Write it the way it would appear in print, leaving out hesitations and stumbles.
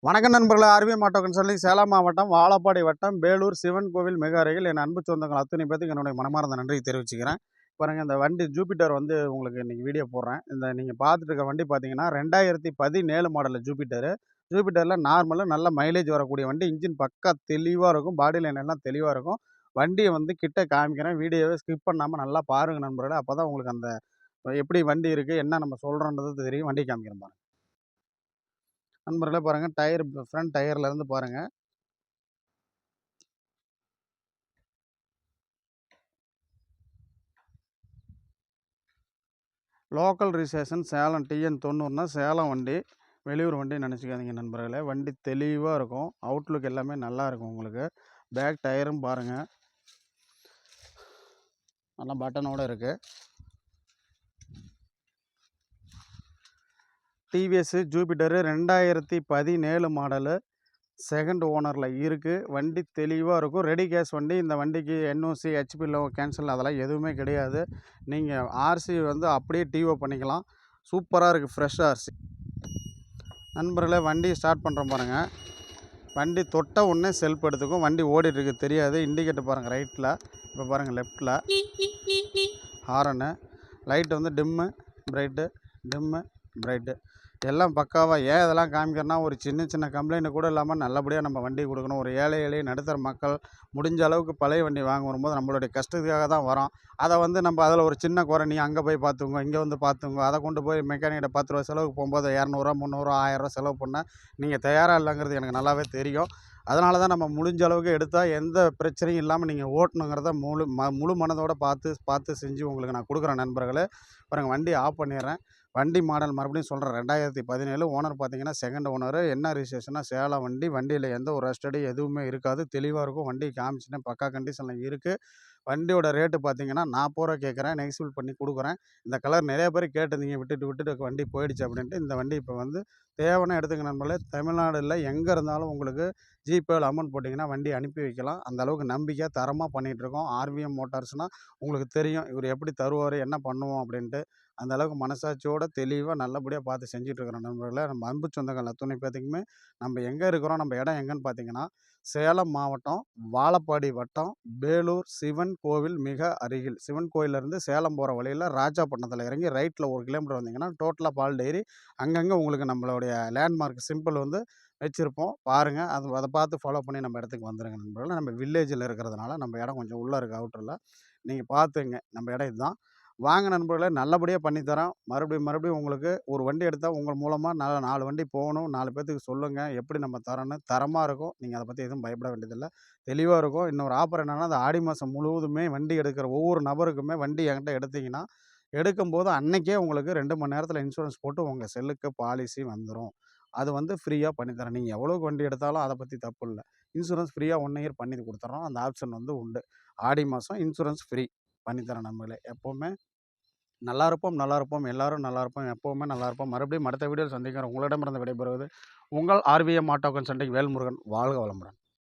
வணக்கம் நண்பர்களே, ORVM auto consulting Salem மாவட்டம் வாழப்பாடி வட்டம் பேலூர் சிவன் கோவில் மிக அருகில் என் அன்பு சொந்தங்கள் அத்தனை பேத்துக்கு என்னுடைய மனமார்ந்த நன்றி தெரிவிச்சுக்கிறேன். பாருங்கள், இந்த வண்டி ஜூபிட்டர் வந்து உங்களுக்கு இன்றைக்கி வீடியோ போடுறேன். இந்த நீங்கள் பார்த்துட்டு இருக்க வண்டி பார்த்தீங்கன்னா 2017 மாடல் ஜூபிட்டரில் நார்மலாக நல்ல மைலேஜ் வரக்கூடிய வண்டி. இன்ஜின் பக்கா தெளிவாக இருக்கும், பாடி லைன் எல்லாம் தெளிவாக இருக்கும். வண்டியை வந்து கிட்ட காமிக்கிறேன், வீடியோவை ஸ்கிப் பண்ணாமல் நல்லா பாருங்கள் நண்பர்களே. அப்போ தான் உங்களுக்கு அந்த எப்படி வண்டி இருக்குது, என்ன நம்ம சொல்கிறோன்றது தெரியும். வண்டி காமிக்கிறேன் பாருங்கள் நண்பர்களே. பாருங்கள், டயர் ஃப்ரண்ட் டயர்லேருந்து பாருங்கள். லோக்கல் ரிஜிஸ்ட்ரேஷன் சேலம் TN 90னா சேலம் வண்டி, வெளியூர் வண்டி நினச்சிக்காதீங்க நண்பர்களே. வண்டி தெளிவாக இருக்கும், அவுட்லுக் எல்லாமே நல்லா இருக்கும் உங்களுக்கு. பேக் டயரும் பாருங்கள், நல்லா பட்டனோடு இருக்குது. டிவிஎஸ் ஜூபிட்டரு 2017 மாடலு, செகண்ட் ஓனரில் இருக்குது. வண்டி தெளிவாக இருக்கும், ரெடி கேஷ் வண்டி. இந்த வண்டிக்கு NOC HP கேன்சல் அதெல்லாம் எதுவுமே கிடையாது. நீங்கள் RC வந்து அப்படியே டிஓ பண்ணிக்கலாம். சூப்பராக இருக்குது, ஃப்ரெஷ் RC. நண்பர்களே, வண்டி ஸ்டார்ட் பண்ணுறோம் பாருங்கள். வண்டி தொட்ட உடனே செல்ஃப் எடுத்துக்கும். வண்டி ஓடிட்டுருக்கு தெரியாது. இண்டிகேட்டர் பாருங்கள் ரைட்டில், இப்போ பாருங்கள் லெஃப்டில். ஹாரனு, லைட்டு வந்து டிம்மு பிரைட்டு எல்லாம் பக்காவாக. ஏன் இதெல்லாம் காமிக்கிறேன்னா, ஒரு சின்ன கம்ப்ளைண்ட் கூட இல்லாமல் நல்லபடியாக நம்ம வண்டி கொடுக்கணும். ஒரு ஏழை நடுத்தர மக்கள் முடிஞ்ச அளவுக்கு பழைய வண்டி வாங்க வரும்போது நம்மளுடைய கஷ்டத்துக்காக தான் வரோம். அதை வந்து நம்ம அதில் ஒரு சின்ன குறை, நீ அங்கே போய் பார்த்துங்க, இங்கே வந்து பார்த்துங்க, அதை கொண்டு போய் மெக்கானிக்கிட்ட 10 ரூபா செலவுக்கு போகும்போது 200 300 1000 செலவு பண்ணால் நீங்கள் தயாராக இல்லைங்கிறது எனக்கு நல்லாவே தெரியும். அதனால தான் நம்ம முடிஞ்ச அளவுக்கு எடுத்தால் எந்த பிரச்சனையும் இல்லாமல் நீங்கள் ஓட்டணுங்கிறத முழு மனதோடு பார்த்து செஞ்சு உங்களுக்கு நான் கொடுக்குறேன் நண்பர்களே. பாருங்கள், வண்டி ஆஃப் பண்ணிடுறேன். வண்டி மாடல் மறுபடியும் சொல்கிறேன், 2017. ஓனர் பார்த்தீங்கன்னா செகண்ட் ஓனரு. என்ன ரிஜிஸ்ட்ரேஷனா சேலம் வண்டி. வண்டியில் எந்த ஒரு ரஸ்டடி எதுவுமே இருக்காது, தெளிவாக இருக்கும். வண்டி காமிச்சிட்டேன், பக்கா கண்டிஷனில் இருக்குது. வண்டியோட ரேட்டு பார்த்தீங்கன்னா 40 ரூபா கேட்குறேன், நெக்ஸ்ட் பண்ணி கொடுக்குறேன். இந்த கலர் நிறைய பேர் கேட்டிருந்தீங்க, விட்டுட்டு வண்டி போயிடுச்சு அப்படின்ட்டு. இந்த வண்டி இப்போ வந்து தேவைன்னா எடுத்துக்க நண்பர்களே. தமிழ்நாடுல எங்கே இருந்தாலும் உங்களுக்கு ஜிபேவில் அமௌண்ட் போட்டிங்கன்னா வண்டி அனுப்பி வைக்கலாம். அந்த அளவுக்கு நம்பிக்கையாக தரமாக பண்ணிகிட்ருக்கோம். ஆர்விஎம் மோட்டார்ஸ்னால் உங்களுக்கு தெரியும், இவர் எப்படி தருவார், என்ன பண்ணுவோம் அப்படின்ட்டு. அந்த அளவுக்கு மனசாட்சியோடு தெளிவாக நல்லபடியாக பார்த்து செஞ்சிட்ருக்குறோம் நண்பர்களே. நம்ம அன்பு சொந்தங்கள் அத்துணை பேத்துக்குமே நம்ம எங்கே இருக்கிறோம், நம்ம இடம் எங்கேன்னு பார்த்தீங்கன்னா சேலம் மாவட்டம் வாழப்பாடி வட்டம் பேலூர் சிவன் கோவில் மிக அருகில். சிவன் கோயிலேருந்து சேலம் போகிற வழியில் ராஜாப்பட்டினத்தில் இறங்கி ரைட்டில் 1 கிலோமீட்டர் வந்தீங்கன்னா டோட்டலாக பால் டெய்ரி. அங்கங்கே உங்களுக்கு நம்மளுடைய லேண்ட்மார்க் சிம்பிள் வந்து வச்சுருப்போம், பாருங்கள். அதை பார்த்து ஃபாலோ பண்ணி நம்ம இடத்துக்கு வந்துடுங்க நண்பர்களே. நம்ம வில்லேஜில் இருக்கிறதுனால நம்ம இடம் கொஞ்சம் உள்ளே இருக்குது, அவுட்டரில். நீங்கள் பார்த்துங்க, நம்ம இடம் இதுதான். வாங்க நண்பர்களே, நல்லபடியாக பண்ணித்தரோம். மறுபடியும் உங்களுக்கு ஒரு வண்டி எடுத்தால் உங்கள் மூலமாக 4 வண்டி போகணும், 4 பேர்த்துக்கு சொல்லுங்கள் எப்படி நம்ம தரோன்னு. தரமாக இருக்கும், நீங்கள் அதை பற்றி எதுவும் பயப்பட வேண்டியதில்லை, தெளிவாக இருக்கும். இன்னொரு ஆஃபர் என்னென்னா, அந்த ஆடி மாதம் முழுவதுமே வண்டி எடுக்கிற ஒவ்வொரு நபருக்குமே வண்டி என்கிட்ட எடுத்திங்கன்னா, எடுக்கும்போது அன்றைக்கே உங்களுக்கு 2 மணி நேரத்தில் இன்சூரன்ஸ் போட்டு உங்கள் செல்லுக்கு பாலிசி வந்துடும். அது வந்து ஃப்ரீயாக பண்ணித்தரேன். நீங்கள் எவ்வளோக்கு வண்டி எடுத்தாலும் அதை பற்றி தப்பு இல்லை. இன்சூரன்ஸ் ஃப்ரீயாக 1 இயர் பண்ணி கொடுத்துட்றோம். அந்த ஆப்ஷன் வந்து உண்டு. ஆடி மாதம் இன்சூரன்ஸ் ஃப்ரீ பண்ணித்தரேன் நம்மளே. எப்போவுமே நல்லா இருப்போம், எல்லாரும் நல்லா இருப்போம், எப்போவுமே நல்லா இருப்போம். மறுபடியும் அடுத்த வீடியோவில் சந்திக்கிறேன். உங்களிடமிருந்து விடைபெறுவது உங்கள் ஆர்விஎம் ஆட்டோ கன்சல்டிங் வேல்முருகன். வாழ்க வளமுடன்.